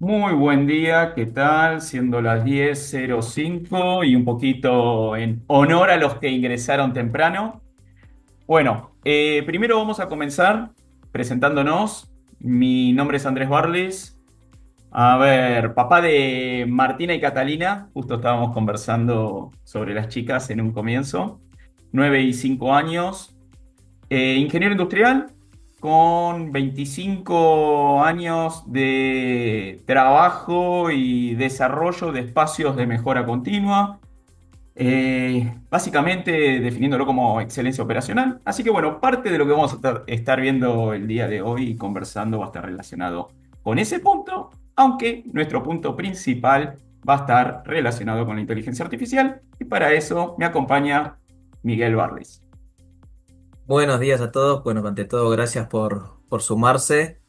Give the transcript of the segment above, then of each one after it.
Muy buen día, ¿qué tal? Siendo las 10:05 y un poquito en honor a los que ingresaron temprano. Bueno, primero vamos a comenzar presentándonos. Mi nombre es Andrés Barlis. A ver, papá de Martina y Catalina. Justo estábamos conversando sobre las chicas en un comienzo. 9 y 5 años. Ingeniero industrial con 25 años de trabajo y desarrollo de espacios de mejora continua, básicamente definiéndolo como excelencia operacional. Así que bueno, parte de lo que vamos a estar viendo el día de hoy y conversando va a estar relacionado con ese punto, aunque nuestro punto principal va a estar relacionado con la inteligencia artificial y para eso me acompaña Miguel Barles. Buenos días a todos. Bueno, ante todo, gracias por sumarse.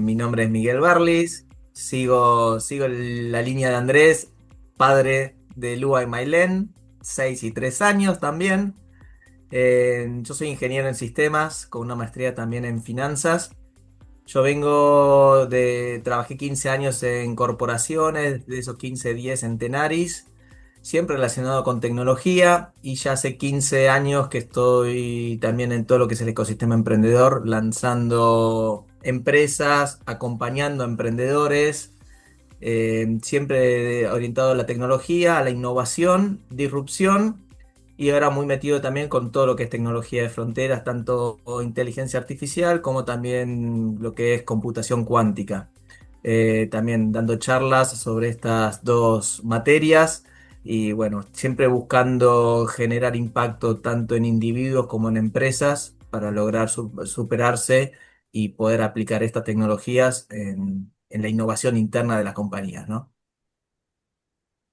Mi nombre es Miguel Barlis. Sigo la línea de Andrés, padre de Lua y Mailén, 6 y 3 años también. Yo soy ingeniero en sistemas con una maestría también en finanzas. Trabajé 15 años en corporaciones, de esos 15 10 en Tenaris, siempre relacionado con tecnología y ya hace 15 años que estoy también en todo lo que es el ecosistema emprendedor, lanzando empresas, acompañando a emprendedores, siempre orientado a la tecnología, a la innovación, disrupción y ahora muy metido también con todo lo que es tecnología de fronteras, tanto inteligencia artificial como también lo que es computación cuántica. También dando charlas sobre estas dos materias y bueno, siempre buscando generar impacto tanto en individuos como en empresas para lograr superarse y poder aplicar estas tecnologías en la innovación interna de las compañías, ¿no?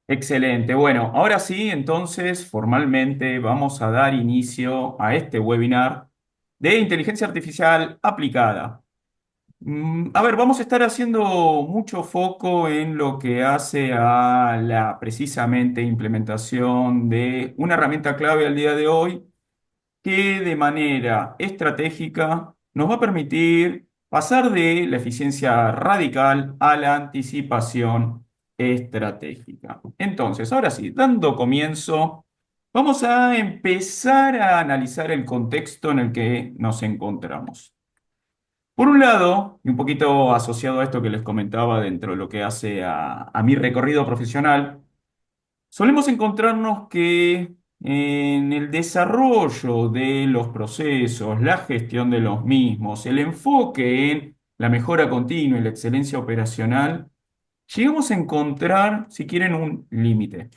Excelente. Bueno, ahora sí, entonces formalmente vamos a dar inicio a este webinar de inteligencia artificial aplicada. A ver, vamos a estar haciendo mucho foco en lo que hace a la precisamente implementación de una herramienta clave al día de hoy que de manera estratégica nos va a permitir pasar de la eficiencia radical a la anticipación estratégica. Entonces, ahora sí, dando comienzo, vamos a empezar a analizar el contexto en el que nos encontramos. Por un lado, y un poquito asociado a esto que les comentaba dentro de lo que hace a mi recorrido profesional, solemos encontrarnos que en el desarrollo de los procesos, la gestión de los mismos, el enfoque en la mejora continua y la excelencia operacional, llegamos a encontrar, si quieren, un límite.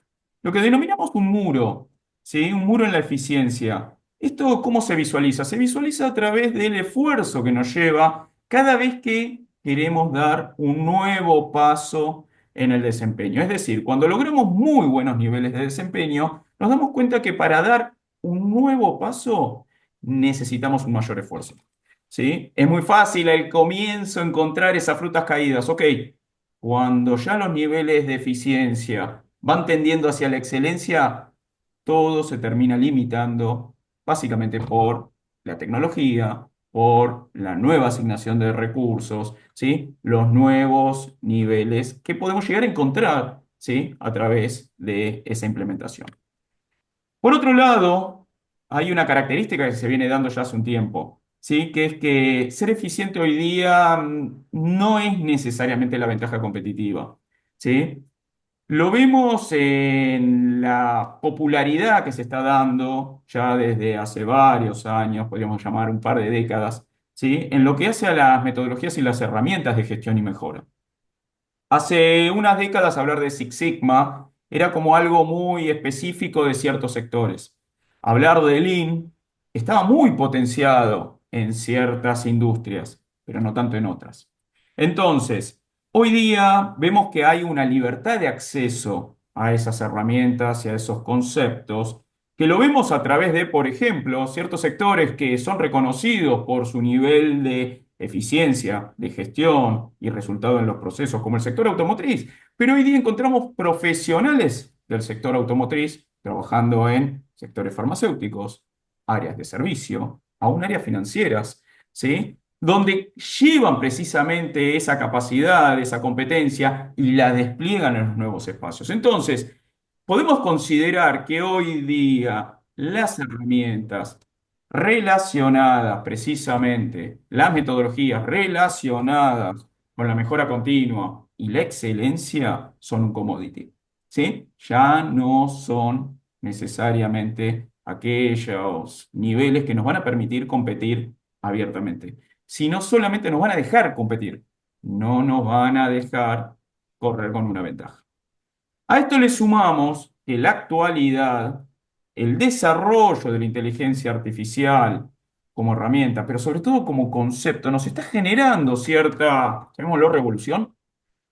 Lo que denominamos un muro, ¿sí? Un muro en la eficiencia. ¿Esto cómo se visualiza? Se visualiza a través del esfuerzo que nos lleva cada vez que queremos dar un nuevo paso en el desempeño. Es decir, cuando logramos muy buenos niveles de desempeño, nos damos cuenta que para dar un nuevo paso necesitamos un mayor esfuerzo. ¿Sí? Es muy fácil al comienzo encontrar esas frutas caídas. Ok, cuando ya los niveles de eficiencia van tendiendo hacia la excelencia, todo se termina limitando básicamente por la tecnología, por la nueva asignación de recursos, ¿sí? Los nuevos niveles que podemos llegar a encontrar, ¿sí? A través de esa implementación. Por otro lado, hay una característica que se viene dando ya hace un tiempo, ¿sí? Que es que ser eficiente hoy día no es necesariamente la ventaja competitiva, ¿sí? Lo vemos en la popularidad que se está dando ya desde hace varios años, podríamos llamar un par de décadas, ¿sí? En lo que hace a las metodologías y las herramientas de gestión y mejora. Hace unas décadas hablar de Six Sigma era como algo muy específico de ciertos sectores. Hablar de Lean estaba muy potenciado en ciertas industrias, pero no tanto en otras. Entonces, hoy día vemos que hay una libertad de acceso a esas herramientas y a esos conceptos, que lo vemos a través de, por ejemplo, ciertos sectores que son reconocidos por su nivel de eficiencia, de gestión y resultado en los procesos, como el sector automotriz. Pero hoy día encontramos profesionales del sector automotriz trabajando en sectores farmacéuticos, áreas de servicio, aún áreas financieras, ¿sí? donde llevan precisamente esa capacidad, esa competencia y la despliegan en los nuevos espacios. Entonces, podemos considerar que hoy día las herramientas relacionadas precisamente, las metodologías relacionadas con la mejora continua y la excelencia son un commodity, ¿sí? Ya no son necesariamente aquellos niveles que nos van a permitir competir abiertamente, sino solamente nos van a dejar competir, no nos van a dejar correr con una ventaja. A esto le sumamos que la actualidad, el desarrollo de la inteligencia artificial como herramienta, pero sobre todo como concepto, nos está generando cierta, llamémoslo revolución.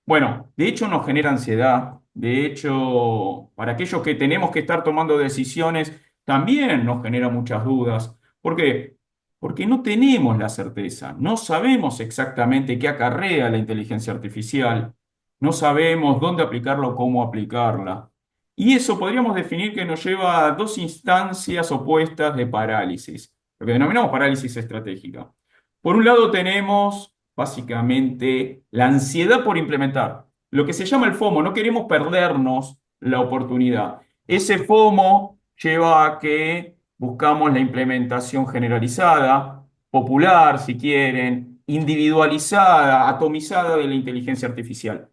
Bueno, de hecho nos genera ansiedad, de hecho, para aquellos que tenemos que estar tomando decisiones, también nos genera muchas dudas. ¿Por qué? Porque no tenemos la certeza, no sabemos exactamente qué acarrea la inteligencia artificial, no sabemos dónde aplicarla o cómo aplicarla. Y eso podríamos definir que nos lleva a dos instancias opuestas de parálisis, lo que denominamos parálisis estratégica. Por un lado tenemos básicamente la ansiedad por implementar, lo que se llama el FOMO, no queremos perdernos la oportunidad. Ese FOMO lleva a que buscamos la implementación generalizada, popular, si quieren, individualizada, atomizada de la inteligencia artificial,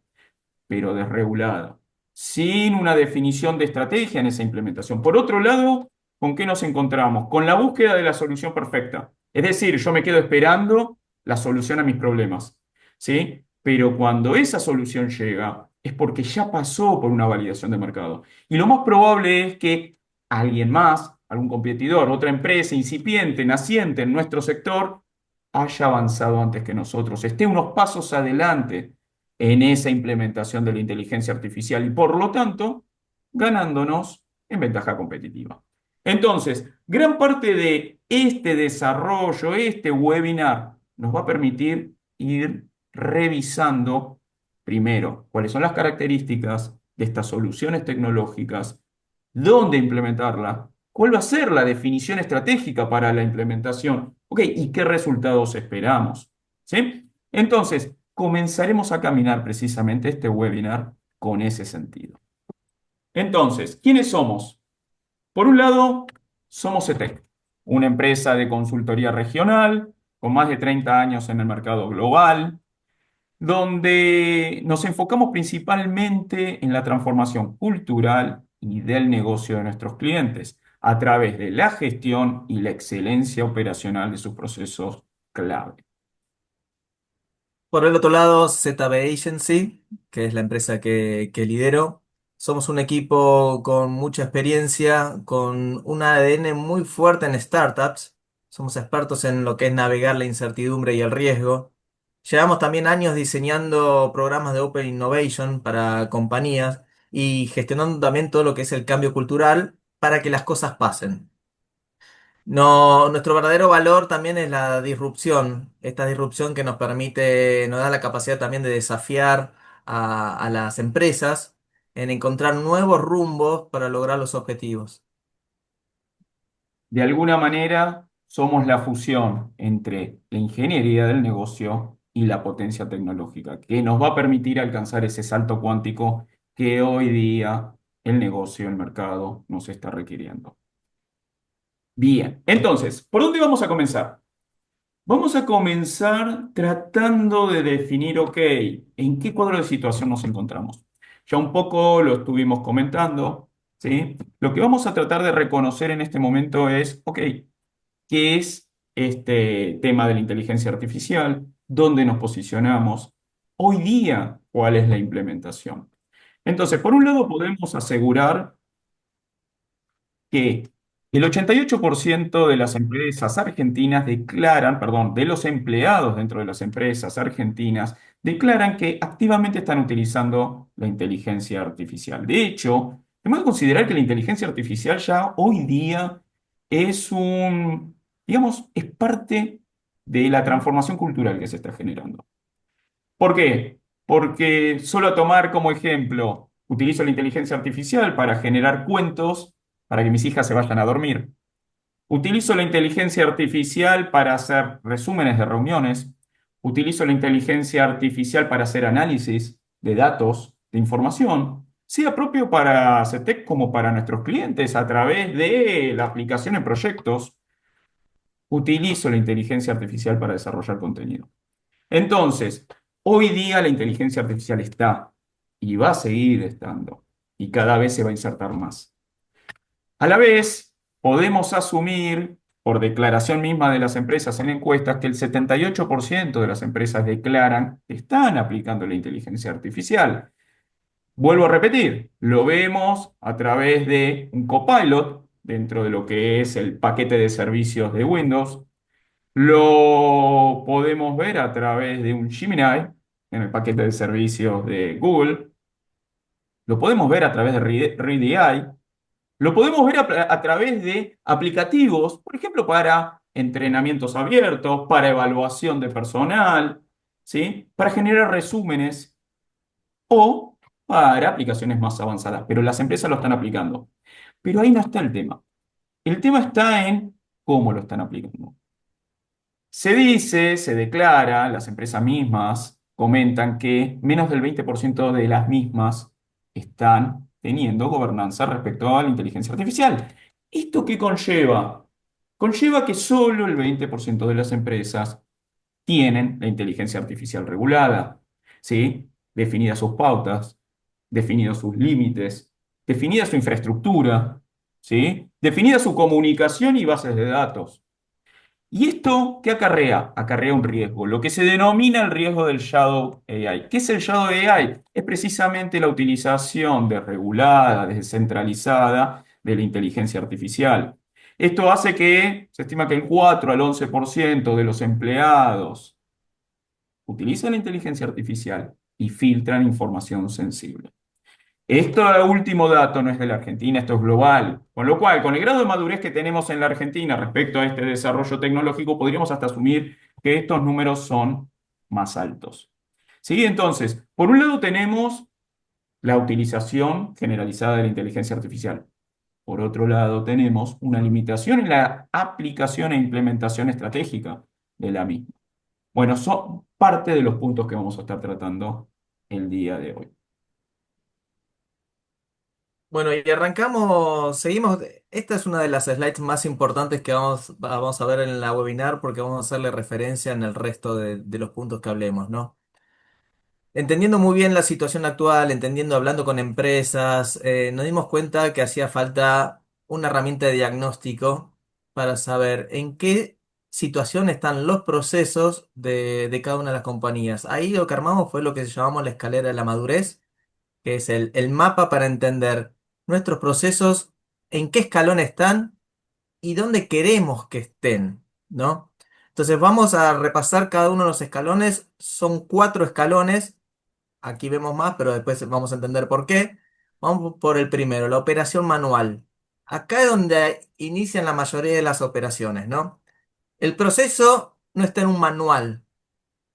pero desregulada, sin una definición de estrategia en esa implementación. Por otro lado, ¿con qué nos encontramos? Con la búsqueda de la solución perfecta. Es decir, yo me quedo esperando la solución a mis problemas, ¿sí? Pero cuando esa solución llega, es porque ya pasó por una validación de mercado. Y lo más probable es que alguien más, algún competidor, otra empresa incipiente, naciente en nuestro sector, haya avanzado antes que nosotros, esté unos pasos adelante en esa implementación de la inteligencia artificial y por lo tanto ganándonos en ventaja competitiva. Entonces, gran parte de este desarrollo, este webinar, nos va a permitir ir revisando primero cuáles son las características de estas soluciones tecnológicas, dónde implementarla, cuál va a ser la definición estratégica para la implementación, ¿ok? Y qué resultados esperamos, ¿sí? Entonces, comenzaremos a caminar precisamente este webinar con ese sentido. Entonces, ¿quiénes somos? Por un lado, somos CETEC, una empresa de consultoría regional con más de 30 años en el mercado global, donde nos enfocamos principalmente en la transformación cultural y del negocio de nuestros clientes a través de la gestión y la excelencia operacional de sus procesos clave. Por el otro lado, ZB Agency, que es la empresa que lidero. Somos un equipo con mucha experiencia, con un ADN muy fuerte en startups. Somos expertos en lo que es navegar la incertidumbre y el riesgo. Llevamos también años diseñando programas de Open Innovation para compañías y gestionando también todo lo que es el cambio cultural para que las cosas pasen. No, nuestro verdadero valor también es la disrupción, esta disrupción que nos permite, nos da la capacidad también de desafiar a las empresas en encontrar nuevos rumbos para lograr los objetivos. De alguna manera, somos la fusión entre la ingeniería del negocio y la potencia tecnológica, que nos va a permitir alcanzar ese salto cuántico que hoy día el negocio, el mercado nos está requiriendo. Bien, entonces, ¿por dónde vamos a comenzar? Vamos a comenzar tratando de definir, ok, ¿en qué cuadro de situación nos encontramos? Ya un poco lo estuvimos comentando, ¿sí? Lo que vamos a tratar de reconocer en este momento es, ok, ¿qué es este tema de la inteligencia artificial? ¿Dónde nos posicionamos? Hoy día, ¿cuál es la implementación? Entonces, por un lado, podemos asegurar que el 88% de las empresas argentinas declaran, perdón, de los empleados dentro de las empresas argentinas, declaran que activamente están utilizando la inteligencia artificial. De hecho, tenemos que considerar que la inteligencia artificial ya hoy día es digamos, es parte de la transformación cultural que se está generando. ¿Por qué? Porque solo a tomar como ejemplo, utilizo la inteligencia artificial para generar cuentos para que mis hijas se vayan a dormir. Utilizo la inteligencia artificial para hacer resúmenes de reuniones. Utilizo la inteligencia artificial para hacer análisis de datos, de información, sea propio para CETEC como para nuestros clientes a través de la aplicación en proyectos. Utilizo la inteligencia artificial para desarrollar contenido. Entonces, hoy día la inteligencia artificial está y va a seguir estando y cada vez se va a insertar más. A la vez, podemos asumir, por declaración misma de las empresas en encuestas, que el 78% de las empresas declaran que están aplicando la inteligencia artificial. Vuelvo a repetir, lo vemos a través de un Copilot dentro de lo que es el paquete de servicios de Windows. Lo podemos ver a través de un Gemini en el paquete de servicios de Google. Lo podemos ver a través de Read AI. Lo podemos ver a través de aplicativos, por ejemplo, para entrenamientos abiertos, para evaluación de personal, ¿sí? Para generar resúmenes o para aplicaciones más avanzadas. Pero las empresas lo están aplicando. Pero ahí no está el tema. El tema está en cómo lo están aplicando. Se dice, se declara, las empresas mismas comentan que menos del 20% de las mismas están teniendo gobernanza respecto a la inteligencia artificial. ¿Esto qué conlleva? Conlleva que solo el 20% de las empresas tienen la inteligencia artificial regulada, ¿sí? Definidas sus pautas, definidos sus límites, definida su infraestructura, ¿sí? Definida su comunicación y bases de datos. ¿Y esto qué acarrea? Acarrea un riesgo, lo que se denomina el riesgo del Shadow AI. ¿Qué es el Shadow AI? Es precisamente la utilización desregulada, descentralizada de la inteligencia artificial. Esto hace que se estima que el 4 al 11% de los empleados utilizan la inteligencia artificial y filtran información sensible. Esto último dato no es de la Argentina, esto es global. Con lo cual, con el grado de madurez que tenemos en la Argentina respecto a este desarrollo tecnológico, podríamos hasta asumir que estos números son más altos. ¿Sí? Entonces, por un lado tenemos la utilización generalizada de la inteligencia artificial. Por otro lado, tenemos una limitación en la aplicación e implementación estratégica de la misma. Bueno, son parte de los puntos que vamos a estar tratando el día de hoy. Bueno, y arrancamos, seguimos. Esta es una de las slides más importantes que vamos a ver en la webinar porque vamos a hacerle referencia en el resto de los puntos que hablemos, ¿no? Entendiendo muy bien la situación actual, entendiendo, hablando con empresas, nos dimos cuenta que hacía falta una herramienta de diagnóstico para saber en qué situación están los procesos de cada una de las compañías. Ahí lo que armamos fue lo que llamamos la escalera de la madurez, que es el mapa para entender nuestros procesos, en qué escalón están y dónde queremos que estén, ¿no? Entonces vamos a repasar cada uno de los escalones. Son 4 escalones. Aquí vemos más, pero después vamos a entender por qué. Vamos por el primero, la operación manual. Acá es donde inician la mayoría de las operaciones, ¿no? El proceso no está en un manual,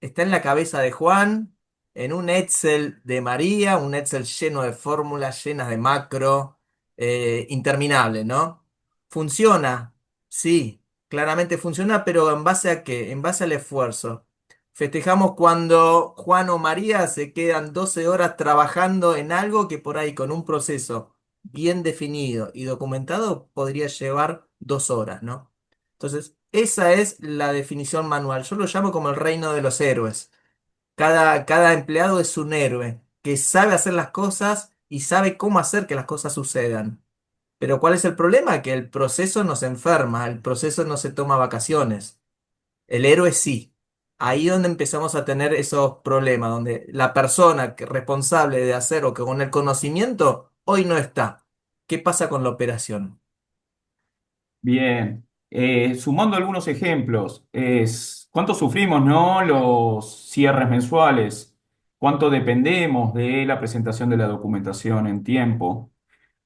está en la cabeza de Juan, en un Excel de María, un Excel lleno de fórmulas, llenas de macro, interminable, ¿no? ¿Funciona? Sí, claramente funciona, pero ¿en base a qué? En base al esfuerzo. Festejamos cuando Juan o María se quedan 12 horas trabajando en algo que por ahí con un proceso bien definido y documentado podría llevar 2 horas, ¿no? Entonces, esa es la definición manual. Yo lo llamo como el reino de los héroes. Cada empleado es un héroe que sabe hacer las cosas y sabe cómo hacer que las cosas sucedan. Pero ¿cuál es el problema? Que el proceso no se enferma, el proceso no se toma vacaciones. El héroe sí. Ahí donde empezamos a tener esos problemas, donde la persona responsable de hacer o que con el conocimiento hoy no está. ¿Qué pasa con la operación? Bien, sumando algunos ejemplos, es cuánto sufrimos, ¿no? Los cierres mensuales, cuánto dependemos de la presentación de la documentación en tiempo,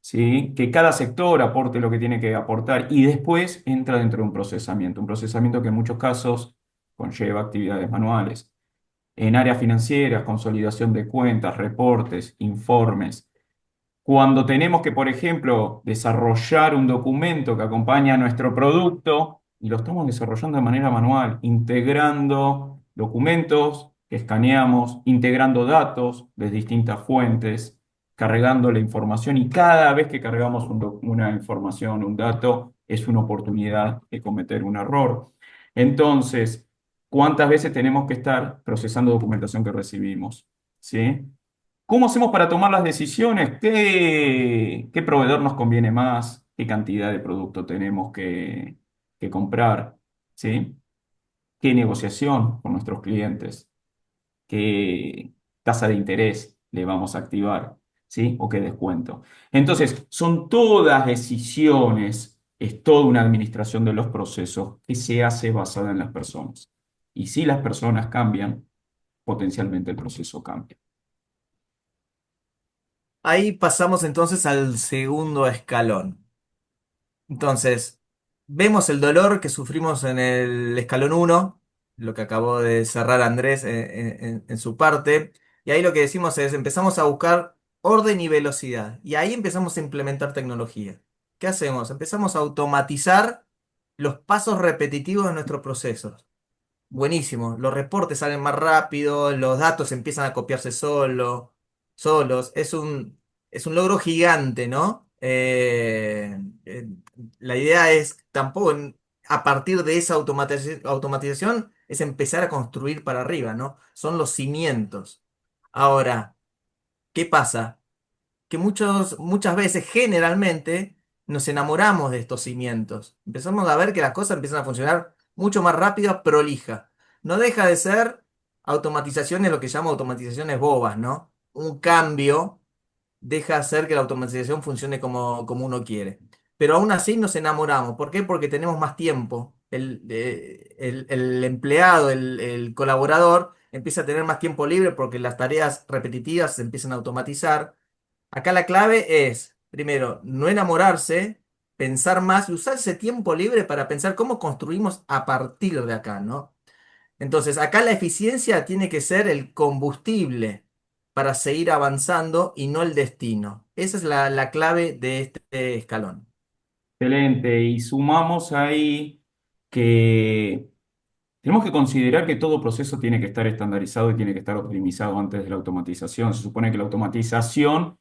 ¿sí? Que cada sector aporte lo que tiene que aportar y después entra dentro de un procesamiento que en muchos casos conlleva actividades manuales. En áreas financieras, consolidación de cuentas, reportes, informes. Cuando tenemos que, por ejemplo, desarrollar un documento que acompaña a nuestro producto y lo estamos desarrollando de manera manual, integrando documentos que escaneamos, integrando datos de distintas fuentes, cargando la información y cada vez que cargamos una información, un dato, es una oportunidad de cometer un error. Entonces, ¿cuántas veces tenemos que estar procesando documentación que recibimos? ¿Sí? ¿Cómo hacemos para tomar las decisiones? ¿Qué proveedor nos conviene más? ¿Qué cantidad de producto tenemos que comprar? ¿Sí? ¿Qué negociación con nuestros clientes? ¿Qué tasa de interés le vamos a activar? ¿Sí? ¿O qué descuento? Entonces, son todas decisiones, es toda una administración de los procesos que se hace basada en las personas. Y si las personas cambian, potencialmente el proceso cambia. Ahí pasamos entonces al segundo escalón. Entonces, vemos el dolor que sufrimos en el escalón uno, lo que acabó de cerrar Andrés en su parte, y ahí lo que decimos es, empezamos a buscar orden y velocidad, y ahí empezamos a implementar tecnología. ¿Qué hacemos? Empezamos a automatizar los pasos repetitivos de nuestros procesos. Buenísimo, los reportes salen más rápido, los datos empiezan a copiarse solos. Es un logro gigante, ¿no? La idea es tampoco, a partir de esa automatización, es empezar a construir para arriba, ¿no? Son los cimientos. Ahora, ¿qué pasa? Que muchas veces, generalmente, nos enamoramos de estos cimientos. Empezamos a ver que las cosas empiezan a funcionar mucho más rápido, prolija. No deja de ser automatizaciones, lo que llamo automatizaciones bobas, ¿no? Un cambio deja de hacer que la automatización funcione como uno quiere. Pero aún así nos enamoramos. ¿Por qué? Porque tenemos más tiempo. El empleado, el colaborador, empieza a tener más tiempo libre porque las tareas repetitivas se empiezan a automatizar. Acá la clave es, primero, no enamorarse, pensar más y usar ese tiempo libre para pensar cómo construimos a partir de acá, ¿no? Entonces, acá la eficiencia tiene que ser el combustible para seguir avanzando y no el destino. Esa es la clave de este escalón. Excelente. Y sumamos ahí que tenemos que considerar que todo proceso tiene que estar estandarizado y tiene que estar optimizado antes de la automatización. Se supone que la automatización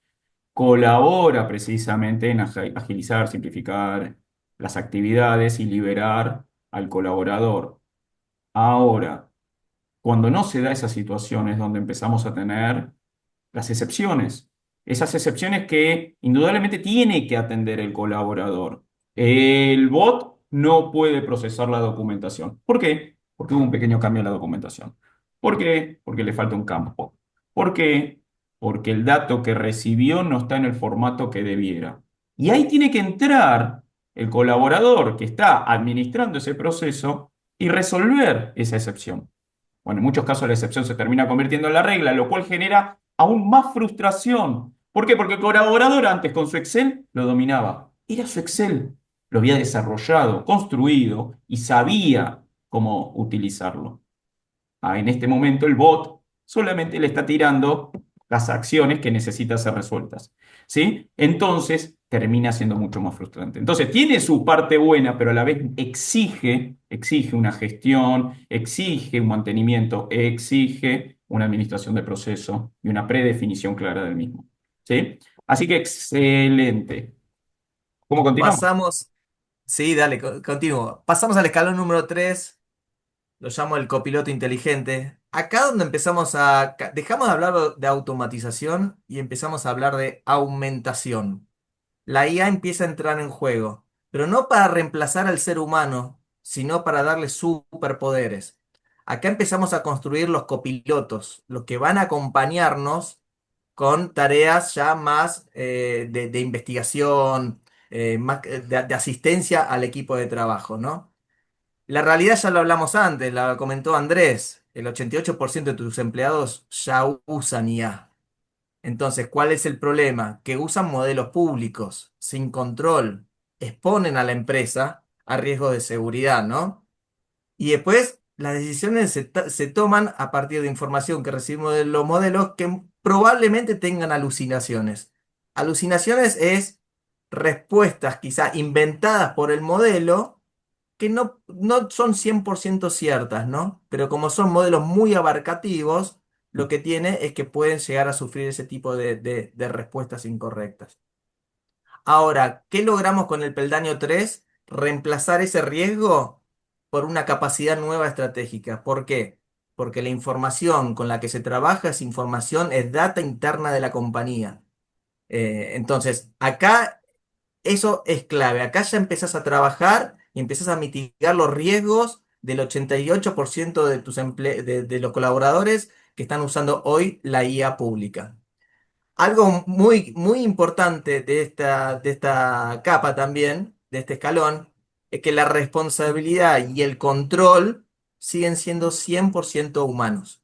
colabora precisamente en agilizar, simplificar las actividades y liberar al colaborador. Ahora, cuando no se da esa situación es donde empezamos a tener las excepciones. Esas excepciones que indudablemente tiene que atender el colaborador. El bot no puede procesar la documentación. ¿Por qué? Porque hubo un pequeño cambio en la documentación. ¿Por qué? Porque le falta un campo. ¿Por qué? Porque el dato que recibió no está en el formato que debiera. Y ahí tiene que entrar el colaborador que está administrando ese proceso y resolver esa excepción. Bueno, en muchos casos la excepción se termina convirtiendo en la regla, lo cual genera aún más frustración. ¿Por qué? Porque el colaborador antes con su Excel lo dominaba. Era su Excel. Lo había desarrollado, construido y sabía cómo utilizarlo. En este momento el bot solamente le está tirando las acciones que necesita ser resueltas. ¿Sí? Entonces termina siendo mucho más frustrante. Entonces tiene su parte buena, pero a la vez exige una gestión, exige un mantenimiento, exige una administración de proceso y una predefinición clara del mismo. ¿Sí? Así que excelente. ¿Cómo continuamos? Pasamos, sí, dale, continúo. Pasamos al escalón número 3. Lo llamo el copiloto inteligente. Acá donde dejamos de hablar de automatización y empezamos a hablar de aumentación. La IA empieza a entrar en juego, pero no para reemplazar al ser humano, sino para darle superpoderes. Acá empezamos a construir los copilotos, los que van a acompañarnos con tareas ya más de investigación, más de asistencia al equipo de trabajo, ¿no? La realidad ya lo hablamos antes, la comentó Andrés, el 88% de tus empleados ya usan IA. Entonces, ¿cuál es el problema? Que usan modelos públicos, sin control, exponen a la empresa a riesgos de seguridad, ¿no? Y después las decisiones se toman a partir de información que recibimos de los modelos que probablemente tengan alucinaciones. Alucinaciones es respuestas quizá inventadas por el modelo que no son 100% ciertas, ¿no? Pero como son modelos muy abarcativos, lo que tiene es que pueden llegar a sufrir ese tipo de respuestas incorrectas. Ahora, ¿qué logramos con el peldaño 3? Reemplazar ese riesgo por una capacidad nueva estratégica. ¿Por qué? Porque la información con la que se trabaja es información, es data interna de la compañía. Entonces, acá eso es clave. Acá ya empezás a trabajar y empezás a mitigar los riesgos del 88% de de los colaboradores que están usando hoy la IA pública. Algo muy importante de esta capa también, de este escalón, es que la responsabilidad y el control siguen siendo 100% humanos.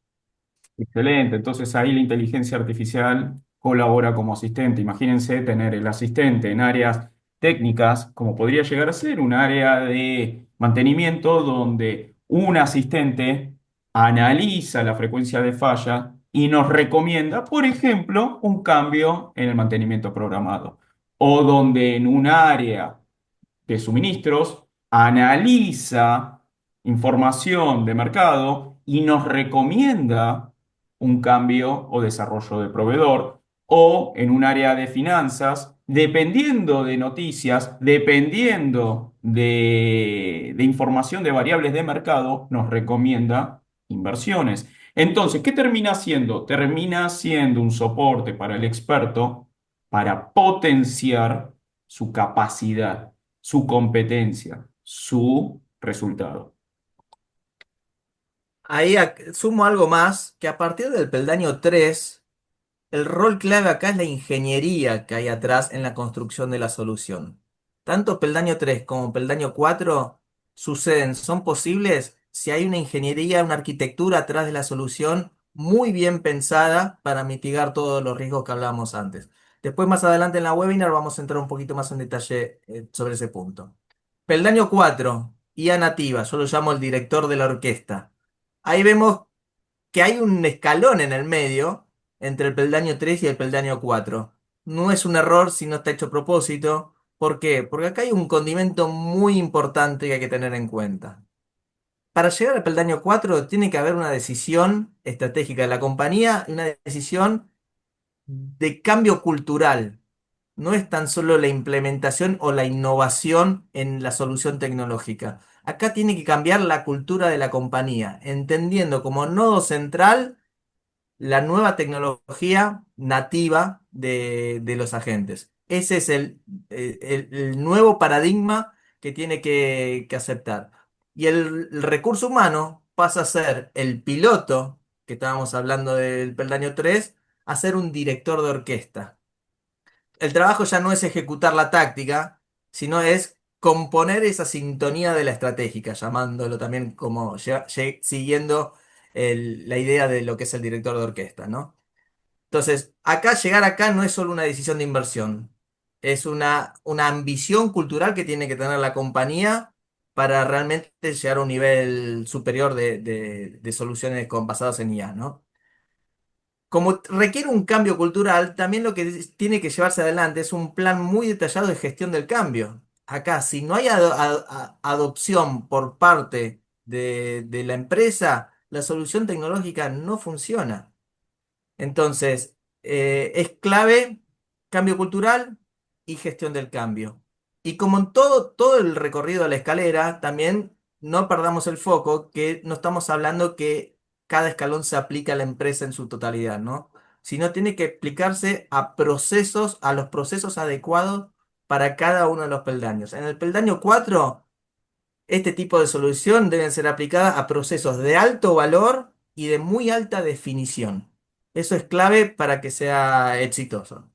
Excelente, entonces ahí la inteligencia artificial colabora como asistente. Imagínense tener el asistente en áreas técnicas, como podría llegar a ser un área de mantenimiento donde un asistente analiza la frecuencia de falla y nos recomienda, por ejemplo, un cambio en el mantenimiento programado. O donde en un área de suministros, analiza información de mercado y nos recomienda un cambio o desarrollo de proveedor. O en un área de finanzas, dependiendo de noticias, dependiendo de información de variables de mercado, nos recomienda inversiones. Entonces, ¿qué termina haciendo? Termina siendo un soporte para el experto para potenciar su capacidad, su competencia, su resultado. Ahí sumo algo más, que a partir del peldaño 3 el rol clave acá es la ingeniería que hay atrás en la construcción de la solución. Tanto peldaño 3 como peldaño 4 suceden, son posibles si hay una ingeniería, una arquitectura atrás de la solución muy bien pensada para mitigar todos los riesgos que hablábamos antes. Después, más adelante en la webinar, vamos a entrar un poquito más en detalle sobre ese punto. Peldaño 4, IA nativa, yo lo llamo el director de la orquesta. Ahí vemos que hay un escalón en el medio entre el peldaño 3 y el peldaño 4. No es un error si no está hecho a propósito. ¿Por qué? Porque acá hay un condimento muy importante que hay que tener en cuenta. Para llegar al peldaño 4 tiene que haber una decisión estratégica de la compañía y una decisión de cambio cultural. No es tan solo la implementación o la innovación en la solución tecnológica. Acá tiene que cambiar la cultura de la compañía, entendiendo como nodo central la nueva tecnología nativa de los agentes. Ese es el nuevo paradigma que tiene que aceptar. Y el recurso humano pasa a ser el piloto, que estábamos hablando del peldaño 3, a ser un director de orquesta. El trabajo ya no es ejecutar la táctica, sino es componer esa sintonía de la estratégica, llamándolo también como siguiendo la idea de lo que es el director de orquesta, ¿no? Entonces, llegar acá no es solo una decisión de inversión, es una ambición cultural que tiene que tener la compañía para realmente llegar a un nivel superior de soluciones basadas en IA, ¿no? Como requiere un cambio cultural, también lo que tiene que llevarse adelante es un plan muy detallado de gestión del cambio. Acá, si no hay adopción por parte de la empresa, la solución tecnológica no funciona. Entonces, es clave cambio cultural y gestión del cambio. Y como en todo el recorrido de la escalera, también no perdamos el foco que no estamos hablando que cada escalón se aplica a la empresa en su totalidad, ¿no? Sino tiene que explicarse a procesos, a los procesos adecuados para cada uno de los peldaños. En el peldaño 4 este tipo de solución deben ser aplicadas a procesos de alto valor y de muy alta definición. Eso es clave para que sea exitoso.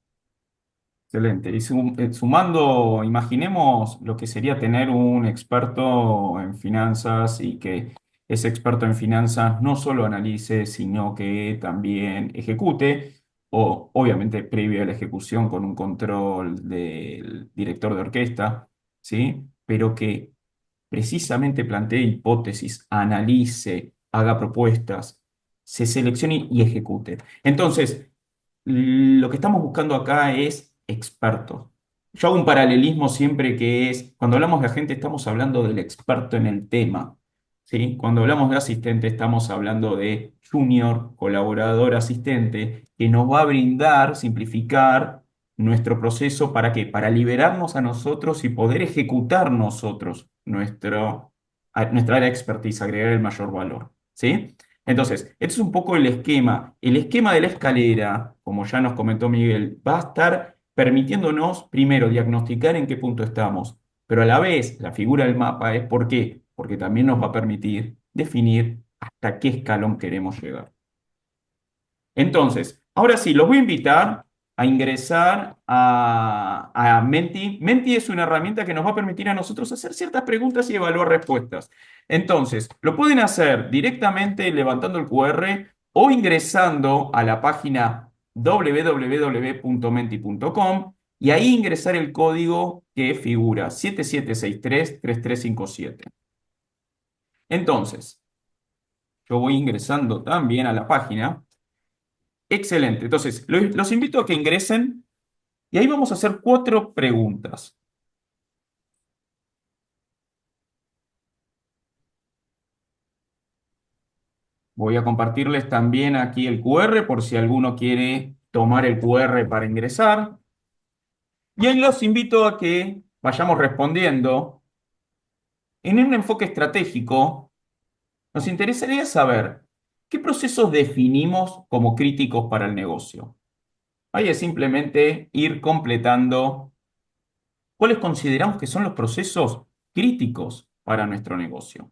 Excelente. Y sumando, imaginemos lo que sería tener un experto en finanzas y que ese experto en finanzas no solo analice, sino que también ejecute, o obviamente previo a la ejecución con un control del director de orquesta, ¿sí? Pero que precisamente plantee hipótesis, analice, haga propuestas, se seleccione y ejecute. Entonces, lo que estamos buscando acá es expertos. Yo hago un paralelismo siempre que es, cuando hablamos de agente estamos hablando del experto en el tema, ¿sí? Cuando hablamos de asistente estamos hablando de junior, colaborador, asistente, que nos va a brindar, simplificar nuestro proceso. ¿Para qué? Para liberarnos a nosotros y poder ejecutar nosotros nuestra área de expertise, agregar el mayor valor, ¿sí? Entonces, este es un poco el esquema. El esquema de la escalera, como ya nos comentó Miguel, va a estar permitiéndonos primero diagnosticar en qué punto estamos, pero a la vez la figura del mapa es ¿por qué? Porque también nos va a permitir definir hasta qué escalón queremos llegar. Entonces, ahora sí, los voy a invitar a ingresar a Menti. Menti es una herramienta que nos va a permitir a nosotros hacer ciertas preguntas y evaluar respuestas. Entonces, lo pueden hacer directamente levantando el QR o ingresando a la página www.menti.com y ahí ingresar el código que figura 77633357. Entonces, yo voy ingresando también a la página. Excelente. Entonces, los invito a que ingresen y ahí vamos a hacer 4 preguntas. Voy a compartirles también aquí el QR por si alguno quiere tomar el QR para ingresar. Y ahí los invito a que vayamos respondiendo. En un enfoque estratégico, nos interesaría saber qué procesos definimos como críticos para el negocio. Ahí es simplemente ir completando cuáles consideramos que son los procesos críticos para nuestro negocio.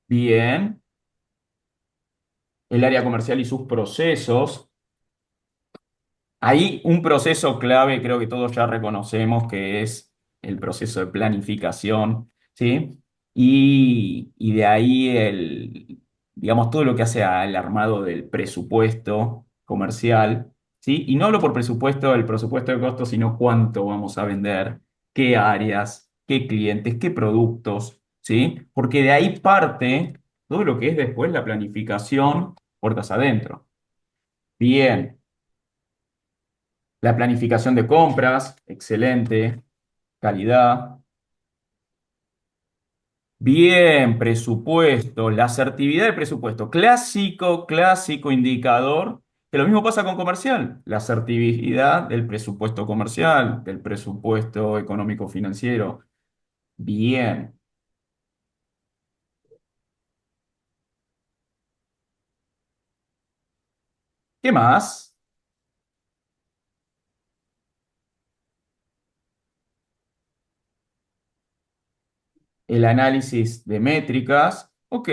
Bien, el área comercial y sus procesos. Hay un proceso clave, creo que todos ya reconocemos, que es el proceso de planificación, ¿sí? Y de ahí digamos, todo lo que hace al armado del presupuesto comercial, ¿sí? Y no hablo por presupuesto, el presupuesto de costos, sino cuánto vamos a vender, qué áreas, qué clientes, qué productos, ¿sí? Porque de ahí parte todo lo que es después la planificación puertas adentro. Bien. La planificación de compras, excelente. Calidad. Bien, presupuesto. La asertividad del presupuesto. Clásico, clásico indicador. Que lo mismo pasa con comercial. La asertividad del presupuesto comercial, del presupuesto económico financiero. Bien. ¿Qué más? El análisis de métricas. Ok.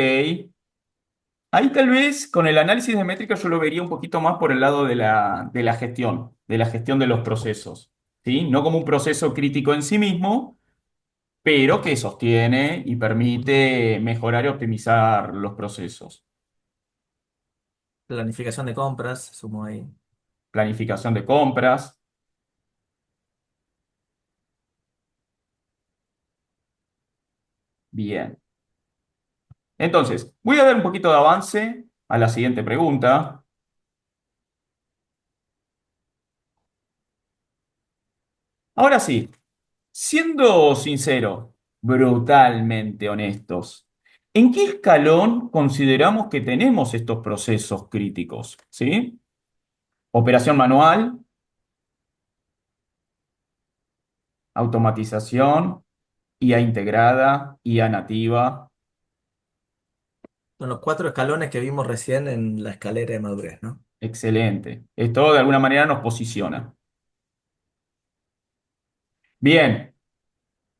Ahí tal vez con el análisis de métricas yo lo vería un poquito más por el lado de la gestión de los procesos, ¿sí? No como un proceso crítico en sí mismo, pero que sostiene y permite mejorar y optimizar los procesos. Planificación de compras, sumo ahí. Planificación de compras, bien. Entonces, voy a dar un poquito de avance a la siguiente pregunta. Ahora sí, siendo sincero, brutalmente honestos, ¿en qué escalón consideramos que tenemos estos procesos críticos? ¿Sí? Operación manual, automatización, IA integrada, IA nativa. Son los 4 escalones que vimos recién en la escalera de madurez, ¿no? Excelente. Esto de alguna manera nos posiciona. Bien,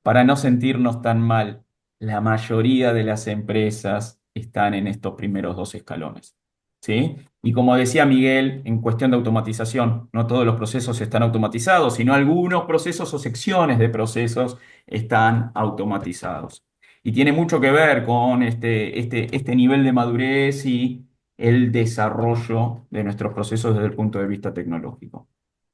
para no sentirnos tan mal, la mayoría de las empresas están en estos primeros 2 escalones, ¿sí? Y como decía Miguel, en cuestión de automatización, no todos los procesos están automatizados, sino algunos procesos o secciones de procesos están automatizados. Y tiene mucho que ver con este nivel de madurez y el desarrollo de nuestros procesos desde el punto de vista tecnológico.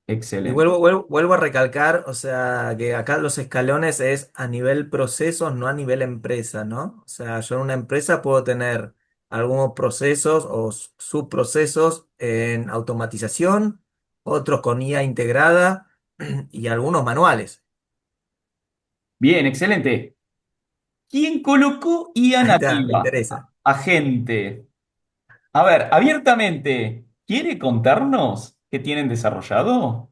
Y Excelente. vuelvo a recalcar, o sea, que acá los escalones es a nivel procesos, no a nivel empresa, ¿no? O sea, yo en una empresa puedo tener algunos procesos o subprocesos en automatización, otros con IA integrada y algunos manuales. Bien, excelente. ¿Quién colocó IA Ahí está, me nativa? interesa. Agente. A ver, abiertamente, ¿quiere contarnos qué tienen desarrollado?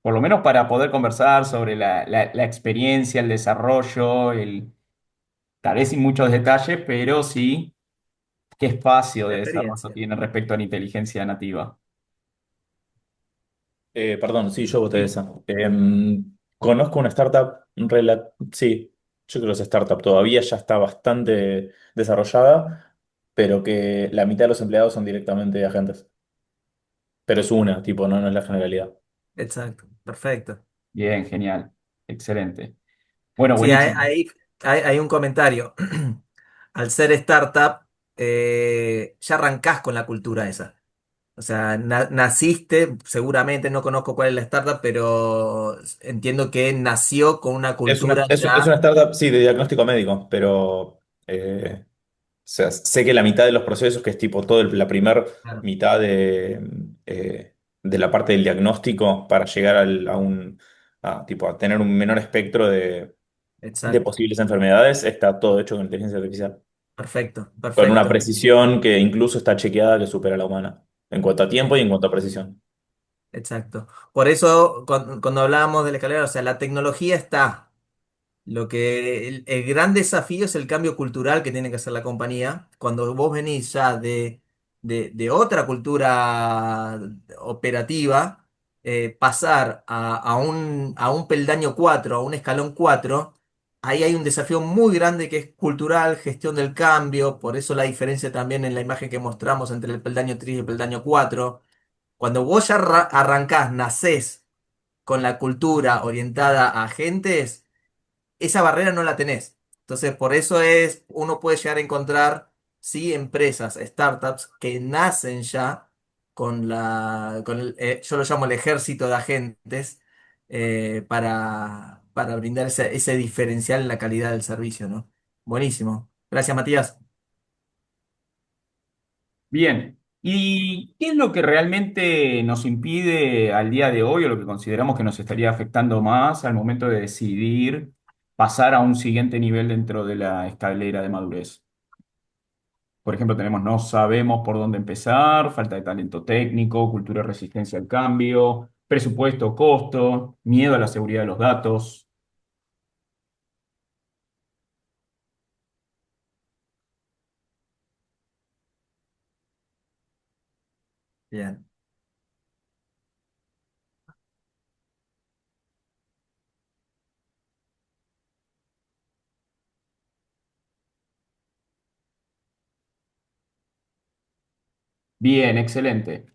Por lo menos para poder conversar sobre la experiencia, el desarrollo, tal vez sin muchos detalles, pero sí qué espacio La de desarrollo experiencia. tiene respecto a la inteligencia nativa. Perdón, sí, yo voté esa. Conozco una startup, sí, yo creo que esa startup todavía ya está bastante desarrollada, pero que la mitad de los empleados son directamente agentes. Pero es una, tipo, no es la generalidad. Exacto, perfecto. Bien, genial, excelente. Bueno, Sí, buenísimo. hay un comentario. Al ser startup, ya arrancás con la cultura esa. O sea, naciste, seguramente no conozco cuál es la startup, pero entiendo que nació con una cultura Es una ya. startup, sí, de diagnóstico médico, pero o sea, sé que la mitad de los procesos, que es tipo la primer Claro, mitad de la parte del diagnóstico para llegar tipo, a tener un menor espectro de exacto, posibles enfermedades, está todo hecho con inteligencia artificial. perfecto, Con una perfecto, precisión que incluso está chequeada que supera a la humana, en cuanto a tiempo y en cuanto a precisión. exacto. Por eso, cuando hablábamos de la escalera, o sea, la tecnología está. Lo que el gran desafío es el cambio cultural que tiene que hacer la compañía. Cuando vos venís ya de otra cultura operativa, pasar a un peldaño 4 a un escalón 4, ahí hay un desafío muy grande que es cultural, gestión del cambio. Por eso la diferencia también en la imagen que mostramos entre el peldaño 3 y el peldaño 4. Cuando vos ya arrancás, nacés con la cultura orientada a agentes, esa barrera no la tenés. Entonces, por eso uno puede llegar a encontrar, sí, empresas, startups que nacen ya yo lo llamo el ejército de agentes, para brindar ese diferencial en la calidad del servicio, ¿no? Buenísimo. Gracias, Matías. Bien, ¿y qué es lo que realmente nos impide al día de hoy o lo que consideramos que nos estaría afectando más al momento de decidir pasar a un siguiente nivel dentro de la escalera de madurez? Por ejemplo, tenemos no sabemos por dónde empezar, falta de talento técnico, cultura de resistencia al cambio, presupuesto, costo, miedo a la seguridad de los datos. Bien. Bien, excelente.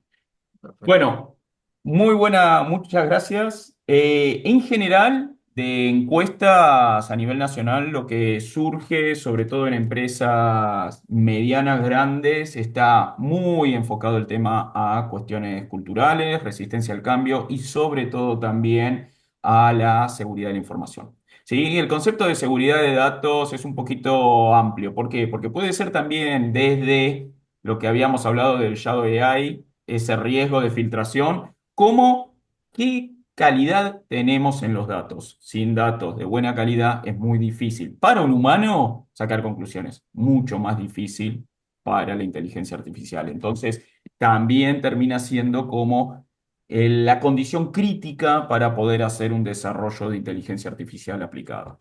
Perfecto. Bueno, muy buena, muchas gracias. En general, de encuestas a nivel nacional, lo que surge, sobre todo en empresas medianas, grandes, está muy enfocado el tema a cuestiones culturales, resistencia al cambio y sobre todo también a la seguridad de la información. Sí, el concepto de seguridad de datos es un poquito amplio. ¿Por qué? Porque puede ser también desde lo que habíamos hablado del Shadow AI, ese riesgo de filtración, como qué calidad tenemos en los datos. Sin datos de buena calidad es muy difícil para un humano sacar conclusiones, mucho más difícil para la inteligencia artificial. Entonces, también termina siendo como la condición crítica para poder hacer un desarrollo de inteligencia artificial aplicada.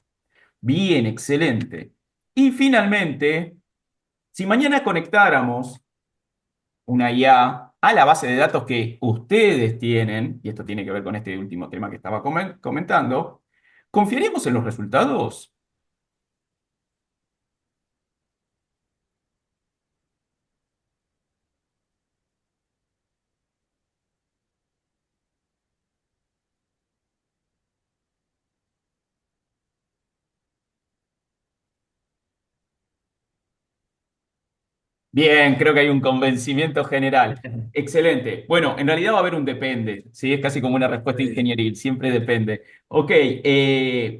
Bien, excelente. Y finalmente, si mañana conectáramos una IA a la base de datos que ustedes tienen, y esto tiene que ver con este último tema que estaba comentando, ¿confiaremos en los resultados? Bien, creo que hay un convencimiento general. Excelente. Bueno, en realidad va a haber un depende, ¿sí? Es casi como una respuesta Sí. ingenieril, siempre depende. Ok,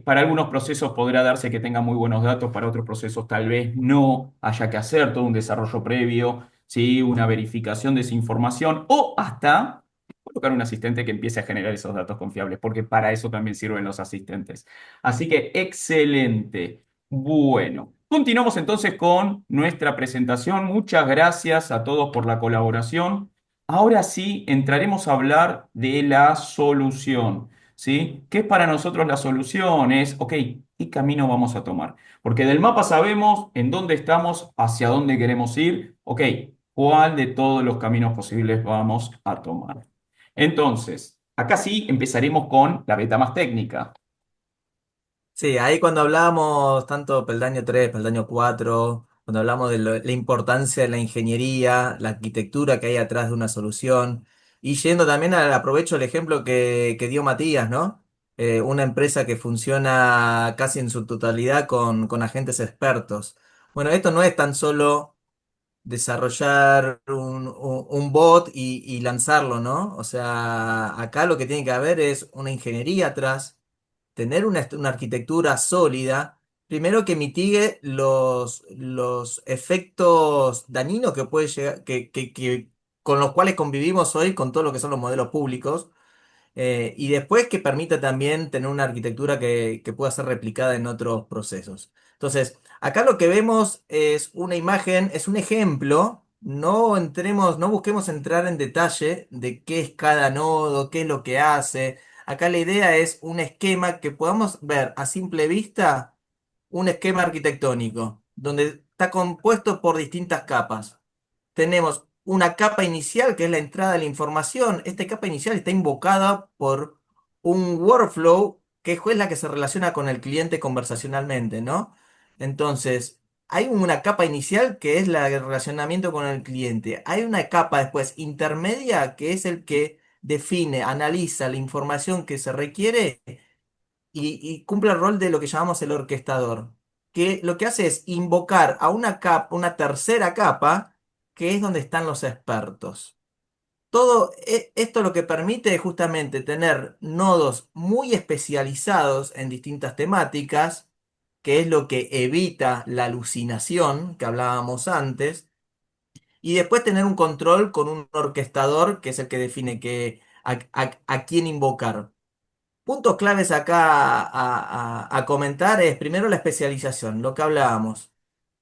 para algunos procesos podrá darse que tenga muy buenos datos, para otros procesos tal vez no haya que hacer todo un desarrollo previo, ¿sí? Una verificación de esa información o hasta colocar un asistente que empiece a generar esos datos confiables, porque para eso también sirven los asistentes. Así que excelente. Bueno, continuamos entonces con nuestra presentación. Muchas gracias a todos por la colaboración. Ahora sí, entraremos a hablar de la solución, ¿sí? ¿Qué es para nosotros la solución? Es, ok, ¿qué camino vamos a tomar? Porque del mapa sabemos en dónde estamos, hacia dónde queremos ir, ok, ¿cuál de todos los caminos posibles vamos a tomar? Entonces, acá sí empezaremos con la beta más técnica. Sí, ahí cuando hablamos tanto peldaño 3, peldaño 4, cuando hablamos de la importancia de la ingeniería, la arquitectura que hay atrás de una solución, y yendo también al aprovecho el ejemplo que dio Matías, ¿no? Una empresa que funciona casi en su totalidad con agentes expertos. Bueno, esto no es tan solo desarrollar un bot y lanzarlo, ¿no? O sea, acá lo que tiene que haber es una ingeniería atrás, tener una arquitectura sólida, primero que mitigue los efectos dañinos que puede llegar, con los cuales convivimos hoy con todo lo que son los modelos públicos, y después que permita también tener una arquitectura que pueda ser replicada en otros procesos. Entonces, acá lo que vemos es una imagen, es un ejemplo. No entremos, no busquemos entrar en detalle de qué es cada nodo, qué es lo que hace. Acá la idea es un esquema que podamos ver a simple vista, un esquema arquitectónico, donde está compuesto por distintas capas. Tenemos una capa inicial que es la entrada de la información. Esta capa inicial está invocada por un workflow que es la que se relaciona con el cliente conversacionalmente, ¿no? Entonces, hay una capa inicial que es la del relacionamiento con el cliente. Hay una capa después intermedia que es el que define, analiza la información que se requiere y cumple el rol de lo que llamamos el orquestador, que lo que hace es invocar a una capa, una tercera capa, que es donde están los expertos. Todo esto lo que permite es justamente tener nodos muy especializados en distintas temáticas, que es lo que evita la alucinación que hablábamos antes, y después tener un control con un orquestador, que es el que define a quién invocar. Puntos claves acá a comentar es primero la especialización, lo que hablábamos.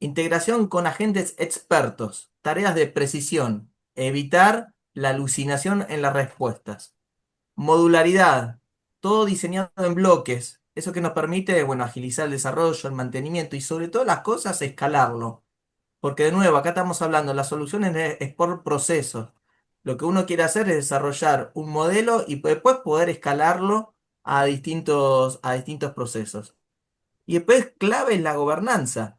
Integración con agentes expertos, tareas de precisión, evitar la alucinación en las respuestas. Modularidad, todo diseñado en bloques, eso que nos permite, bueno, agilizar el desarrollo, el mantenimiento y sobre todas las cosas escalarlo. Porque de nuevo, acá estamos hablando, las soluciones es por procesos. Lo que uno quiere hacer es desarrollar un modelo y después poder escalarlo a distintos procesos. Y después clave es la gobernanza.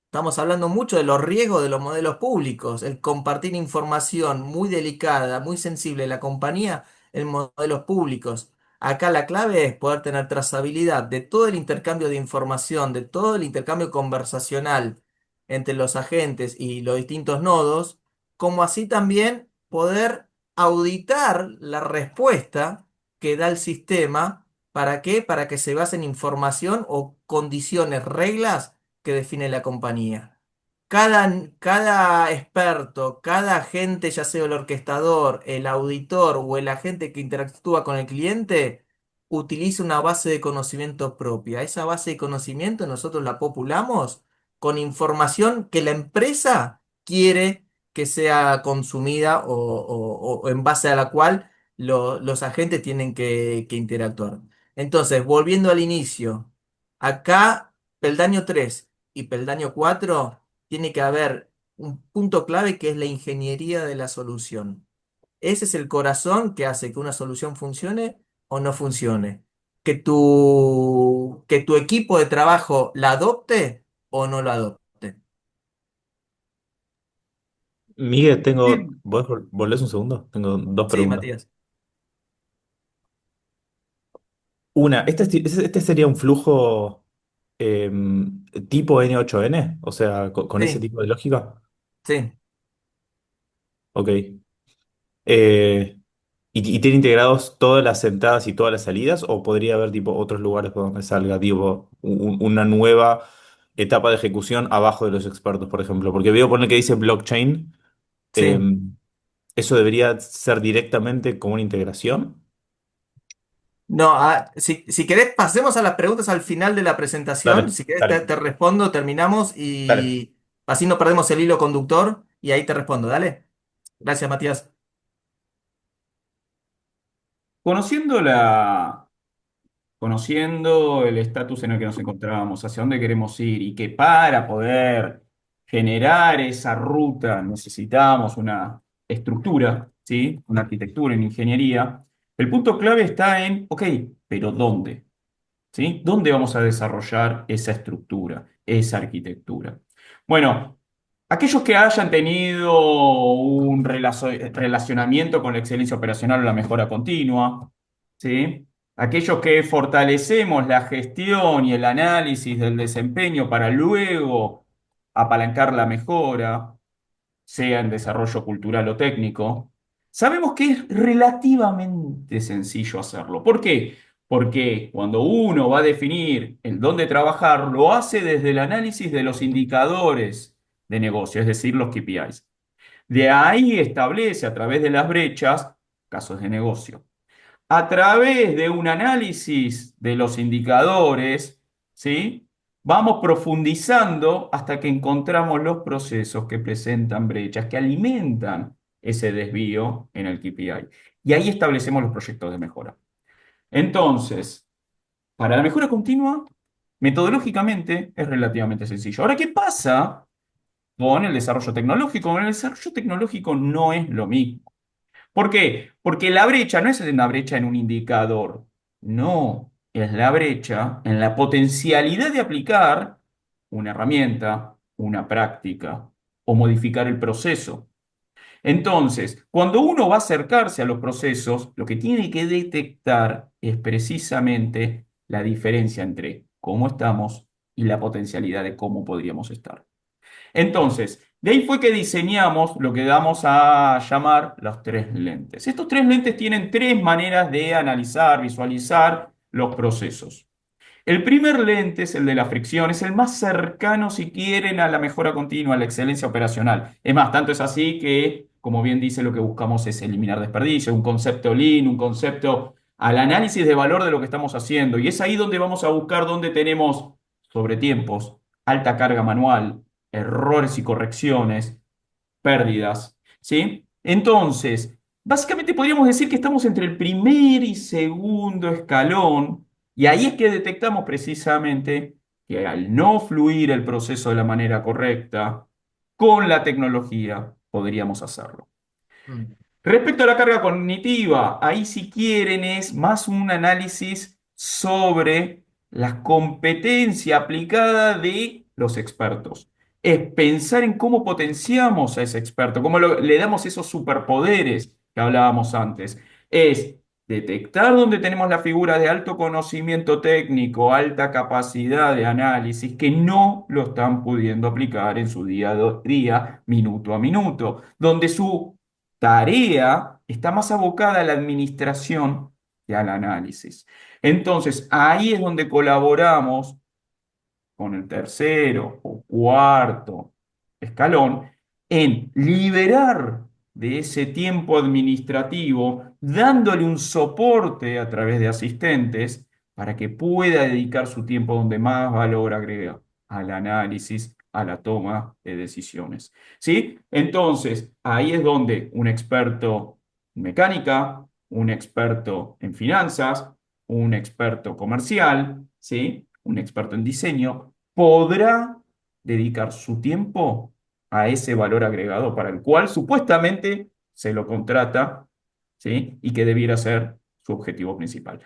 Estamos hablando mucho de los riesgos de los modelos públicos, el compartir información muy delicada, muy sensible de la compañía en modelos públicos. Acá la clave es poder tener trazabilidad de todo el intercambio de información, de todo el intercambio conversacional entre los agentes y los distintos nodos, como así también poder auditar la respuesta que da el sistema. ¿Para qué? Para que se base en información o condiciones, reglas que define la compañía. Cada experto, cada agente, ya sea el orquestador, el auditor o el agente que interactúa con el cliente, utiliza una base de conocimiento propia. Esa base de conocimiento nosotros la populamos con información que la empresa quiere que sea consumida o en base a la cual los agentes tienen que interactuar. Entonces, volviendo al inicio, acá, peldaño 3 y peldaño 4 tiene que haber un punto clave que es la ingeniería de la solución. Ese es el corazón que hace que una solución funcione o no funcione. Que tu equipo de trabajo la adopte o no la adopte. Miguel, Bien. ¿vos volvés un segundo? Tengo dos Sí, preguntas. Matías. Una, ¿este sería un flujo tipo N8N? O sea, con ese Sí, tipo de lógica. sí. Ok. Eh, y tiene integrados todas las entradas y todas las salidas? ¿O podría haber tipo otros lugares por donde salga tipo una nueva etapa de ejecución abajo de los expertos, por ejemplo? Porque veo poner que dice blockchain. eh, Sí. ¿Eso debería ser directamente como una integración? No, si querés, pasemos a las preguntas al final de la presentación. Dale, Si querés, te, dale, te respondo, terminamos dale. y así no perdemos el hilo conductor y ahí te respondo. Dale. Gracias, Matías. Conociendo la, conociendo el estatus en el que nos encontrábamos, hacia dónde queremos ir y que para poder generar esa ruta necesitamos una estructura, ¿sí? Una arquitectura en ingeniería, el punto clave está en, ok, pero ¿dónde? ¿Sí? ¿Dónde vamos a desarrollar esa estructura, esa arquitectura? Bueno, aquellos que hayan tenido un relacionamiento con la excelencia operacional o la mejora continua, ¿sí? Aquellos que fortalecemos la gestión y el análisis del desempeño para luego apalancar la mejora, sea en desarrollo cultural o técnico, sabemos que es relativamente sencillo hacerlo. ¿Por qué? Porque cuando uno va a definir el dónde trabajar, lo hace desde el análisis de los indicadores de negocio, es decir, los KPIs. De ahí establece a través de las brechas casos de negocio. A través de un análisis de los indicadores, ¿sí? Vamos profundizando hasta que encontramos los procesos que presentan brechas, que alimentan ese desvío en el KPI. Y ahí establecemos los proyectos de mejora. Entonces, para la mejora continua, metodológicamente es relativamente sencillo. Ahora, ¿qué pasa con el desarrollo tecnológico? Con el desarrollo tecnológico no es lo mismo. ¿Por qué? Porque la brecha no es una brecha en un indicador, no, es la brecha en la potencialidad de aplicar una herramienta, una práctica o modificar el proceso. Entonces, cuando uno va a acercarse a los procesos, lo que tiene que detectar es precisamente la diferencia entre cómo estamos y la potencialidad de cómo podríamos estar. Entonces, de ahí fue que diseñamos lo que damos a llamar los tres lentes. Estos tres lentes tienen tres maneras de analizar, visualizar los procesos. El primer lente es el de la fricción, es el más cercano, si quieren, a la mejora continua, a la excelencia operacional. Es más, tanto es así que, como bien dice, lo que buscamos es eliminar desperdicios, un concepto lean, un concepto al análisis de valor de lo que estamos haciendo. Y es ahí donde vamos a buscar donde tenemos sobretiempos, alta carga manual, errores y correcciones, pérdidas, ¿sí? Entonces, básicamente podríamos decir que estamos entre el primer y segundo escalón, y ahí es que detectamos precisamente que al no fluir el proceso de la manera correcta, con la tecnología podríamos hacerlo. Mm. Respecto a la carga cognitiva, ahí si quieren es más un análisis sobre la competencia aplicada de los expertos. Es pensar en cómo potenciamos a ese experto, cómo le damos esos superpoderes que hablábamos antes. Es detectar dónde tenemos la figura de alto conocimiento técnico, alta capacidad de análisis, que no lo están pudiendo aplicar en su día a día, minuto a minuto, donde su tarea está más abocada a la administración que al análisis. Entonces, ahí es donde colaboramos con el tercero o cuarto escalón en liberar de ese tiempo administrativo, dándole un soporte a través de asistentes para que pueda dedicar su tiempo donde más valor agrega, al análisis, a la toma de decisiones. ¿Sí? Entonces, ahí es donde un experto en mecánica, un experto en finanzas, un experto comercial, ¿sí? Un experto en diseño, podrá dedicar su tiempo a ese valor agregado para el cual supuestamente se lo contrata, ¿sí? Y que debiera ser su objetivo principal.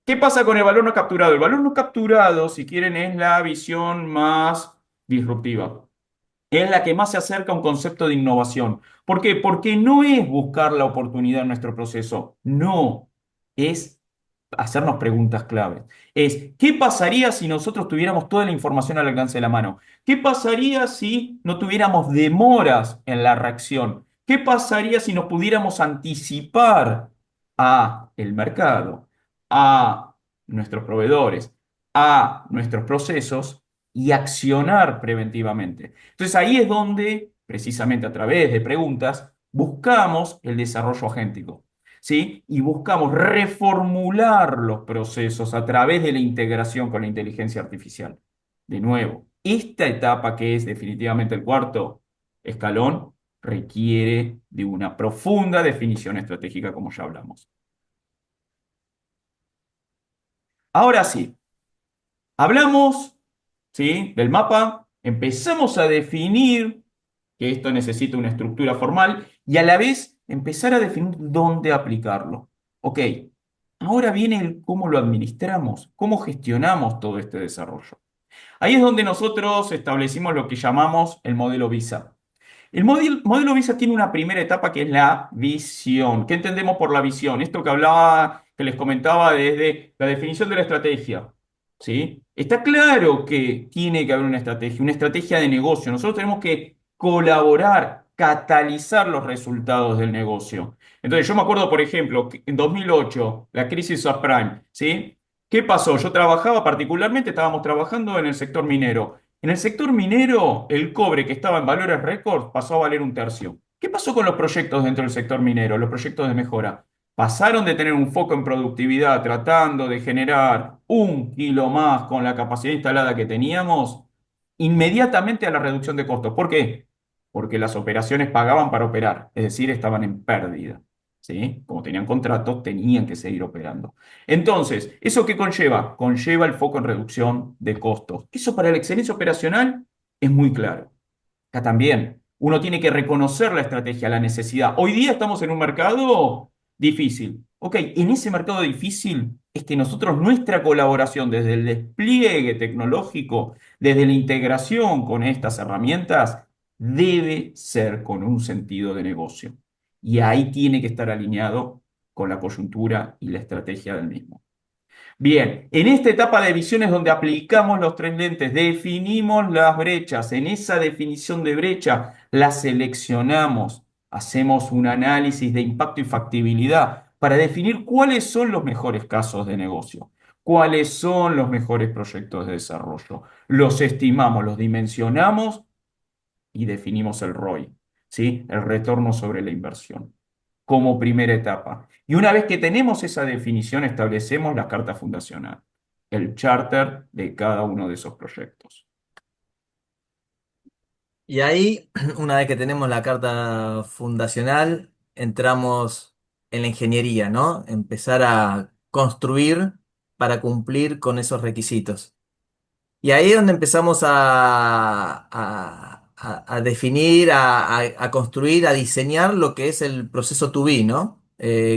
¿Qué pasa con el valor no capturado? El valor no capturado, si quieren, es la visión más disruptiva. Es la que más se acerca a un concepto de innovación. ¿Por qué? Porque no es buscar la oportunidad en nuestro proceso, no, es hacernos preguntas clave. Es, ¿qué pasaría si nosotros tuviéramos toda la información al alcance de la mano? ¿Qué pasaría si no tuviéramos demoras en la reacción? ¿Qué pasaría si nos pudiéramos anticipar a el mercado, a nuestros proveedores, a nuestros procesos y accionar preventivamente? Entonces ahí es donde, precisamente a través de preguntas, buscamos el desarrollo agéntico, ¿sí? Y buscamos reformular los procesos a través de la integración con la inteligencia artificial. De nuevo, esta etapa que es definitivamente el cuarto escalón requiere de una profunda definición estratégica, como ya hablamos. Ahora sí, hablamos, ¿sí?, del mapa, empezamos a definir que esto necesita una estructura formal y a la vez empezar a definir dónde aplicarlo. Ok, ahora viene el cómo lo administramos, cómo gestionamos todo este desarrollo. Ahí es donde nosotros establecimos lo que llamamos el modelo VISA. El modelo Visa tiene una primera etapa que es la visión. ¿Qué entendemos por la visión? Esto que hablaba, que les comentaba desde la definición de la estrategia. ¿Sí? Está claro que tiene que haber una estrategia de negocio. Nosotros tenemos que colaborar, catalizar los resultados del negocio. Entonces, yo me acuerdo, por ejemplo, que en 2008, la crisis subprime, ¿sí? ¿Qué pasó? Yo trabajaba particularmente, estábamos trabajando en el sector minero. En el sector minero, el cobre que estaba en valores récords pasó a valer un tercio. ¿Qué pasó con los proyectos dentro del sector minero, los proyectos de mejora? Pasaron de tener un foco en productividad, tratando de generar 1 kilo más con la capacidad instalada que teníamos, inmediatamente a la reducción de costos. ¿Por qué? Porque las operaciones pagaban para operar, es decir, estaban en pérdida. ¿Sí? Como tenían contratos, tenían que seguir operando. Entonces, ¿eso qué conlleva? Conlleva el foco en reducción de costos. Eso para la excelencia operacional es muy claro. Acá también, uno tiene que reconocer la estrategia, la necesidad. Hoy día estamos en un mercado difícil. Ok, en ese mercado difícil es que nosotros nuestra colaboración desde el despliegue tecnológico, desde la integración con estas herramientas, debe ser con un sentido de negocio. Y ahí tiene que estar alineado con la coyuntura y la estrategia del mismo. Bien, en esta etapa de visión es donde aplicamos los tres lentes, definimos las brechas. En esa definición de brecha las seleccionamos, hacemos un análisis de impacto y factibilidad para definir cuáles son los mejores casos de negocio, cuáles son los mejores proyectos de desarrollo. Los estimamos, los dimensionamos y definimos el ROI, ¿sí? El retorno sobre la inversión, como primera etapa. Y una vez que tenemos esa definición, establecemos la carta fundacional, el charter de cada uno de esos proyectos. Y ahí, una vez que tenemos la carta fundacional, entramos en la ingeniería, ¿no? Empezar a construir para cumplir con esos requisitos. Y ahí es donde empezamos a definir, a construir, a diseñar lo que es el proceso to be, ¿no?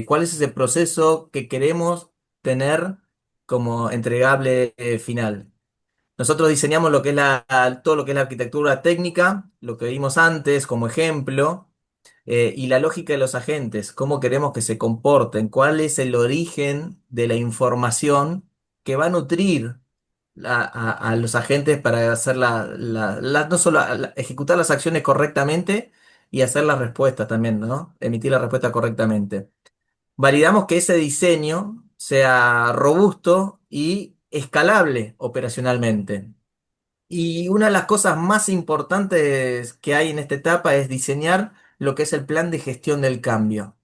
¿Cuál es ese proceso que queremos tener como entregable final? Nosotros diseñamos lo que es todo lo que es la arquitectura técnica, lo que vimos antes como ejemplo, y la lógica de los agentes, cómo queremos que se comporten, cuál es el origen de la información que va a nutrir a los agentes para hacer no solo ejecutar las acciones correctamente y hacer las respuestas también, ¿no? Emitir la respuesta correctamente. Validamos que ese diseño sea robusto y escalable operacionalmente. Y una de las cosas más importantes que hay en esta etapa es diseñar lo que es el plan de gestión del cambio,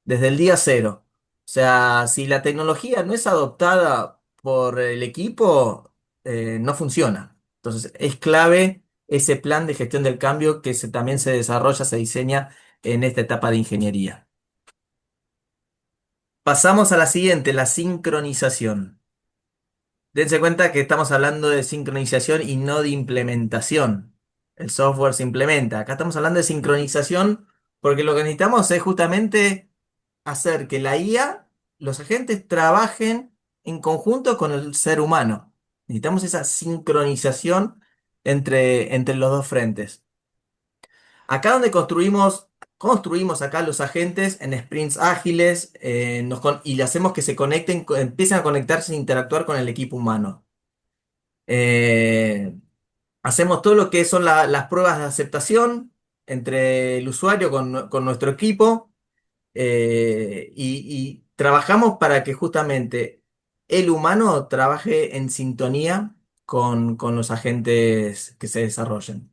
desde el día cero. O sea, si la tecnología no es adoptada por el equipo, no funciona. Entonces, es clave ese plan de gestión del cambio que también se desarrolla, se diseña en esta etapa de ingeniería. Pasamos a la siguiente, la sincronización. Dense cuenta que estamos hablando de sincronización y no de implementación. El software se implementa. Acá estamos hablando de sincronización porque lo que necesitamos es justamente hacer que la IA, los agentes, trabajen en conjunto con el ser humano. Necesitamos esa sincronización entre los dos frentes. Acá donde construimos acá los agentes en sprints ágiles, y le hacemos que se conecten, empiecen a conectarse e interactuar con el equipo humano. Eh, Hacemos todo lo que son las pruebas de aceptación, entre el usuario con nuestro equipo y trabajamos para que justamente el humano trabaje en sintonía con los agentes que se desarrollen.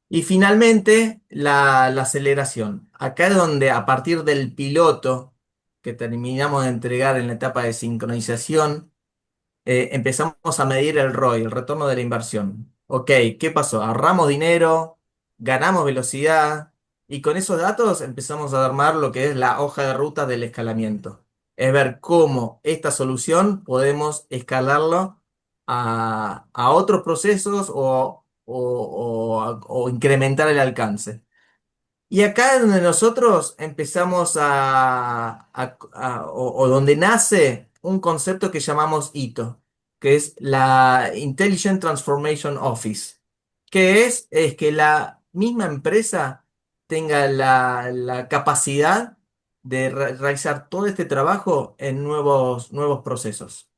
Y finalmente, la aceleración. Acá es donde a partir del piloto que terminamos de entregar en la etapa de sincronización, empezamos a medir el ROI, el retorno de la inversión. Ok, ¿qué pasó? Ahorramos dinero, ganamos velocidad y con esos datos empezamos a armar lo que es la hoja de ruta del escalamiento. Es ver cómo esta solución podemos escalarlo a otros procesos o incrementar el alcance. Y acá es donde nosotros empezamos o donde nace un concepto que llamamos ITO, que es la Intelligent Transformation Office, es que la misma empresa tenga la capacidad de realizar todo este trabajo en nuevos procesos.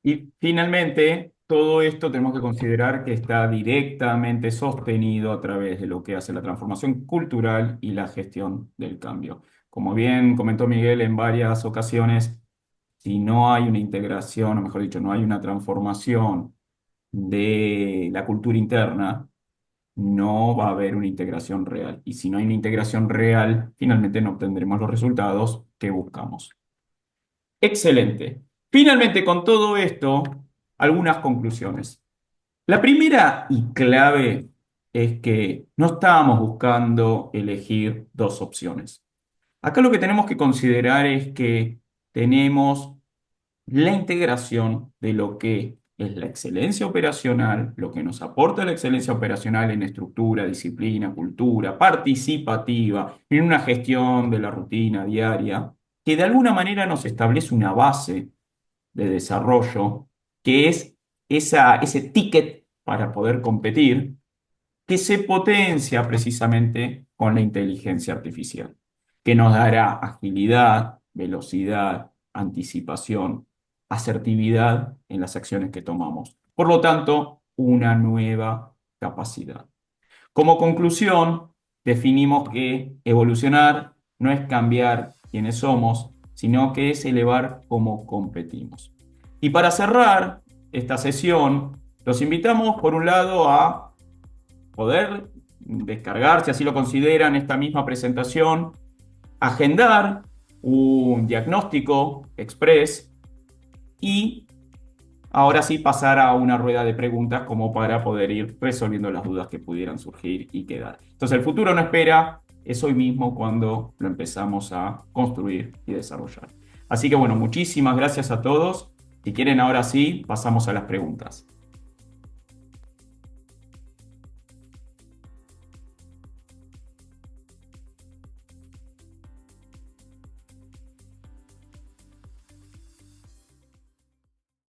Y finalmente, todo esto tenemos que considerar que está directamente sostenido a través de lo que hace la transformación cultural y la gestión del cambio. Como bien comentó Miguel en varias ocasiones, si no hay una integración, o mejor dicho, no hay una transformación de la cultura interna, no va a haber una integración real. Y si no hay una integración real, finalmente no obtendremos los resultados que buscamos. Excelente. Finalmente, con todo esto, algunas conclusiones. La primera y clave es que no estábamos buscando elegir dos opciones. Acá lo que tenemos que considerar es que tenemos la integración de lo que es la excelencia operacional, lo que nos aporta la excelencia operacional en estructura, disciplina, cultura, participativa, en una gestión de la rutina diaria, que de alguna manera nos establece una base de desarrollo, que es ese ticket para poder competir, que se potencia precisamente con la inteligencia artificial, que nos dará agilidad, velocidad, anticipación, asertividad en las acciones que tomamos. Por lo tanto, una nueva capacidad. Como conclusión, definimos que evolucionar no es cambiar quiénes somos, sino que es elevar cómo competimos. Y para cerrar esta sesión, los invitamos por un lado a poder descargar, si así lo consideran, esta misma presentación, agendar un diagnóstico express y ahora sí pasar a una rueda de preguntas como para poder ir resolviendo las dudas que pudieran surgir y quedar. Entonces el futuro no espera, es hoy mismo cuando lo empezamos a construir y desarrollar. Así que bueno, muchísimas gracias a todos. Si quieren ahora sí, pasamos a las preguntas.